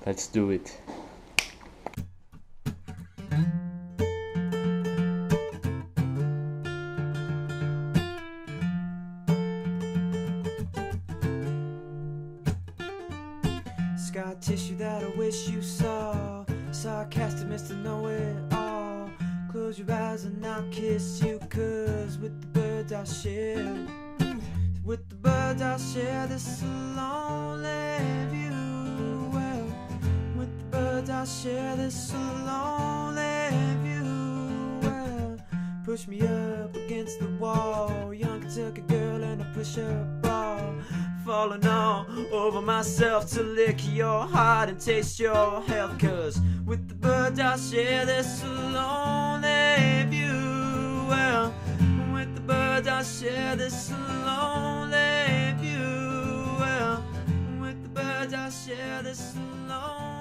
Let's do it. Scar tissue that I wish you saw. Sarcastic Mr. Know-It-All. Close your eyes and I'll kiss you, 'cause with the birds I'll share. With the birds I'll share this lonely view. Well, with the birds I'll share this lonely view. Well, push me up against the wall, young Kentucky girl in a push-up ball. Falling all over myself to lick your heart and taste your health, 'cause with the birds I'll share this lonely view. Well, with the birds I'll share this lonely view. Well, with the birds I'll share this lonely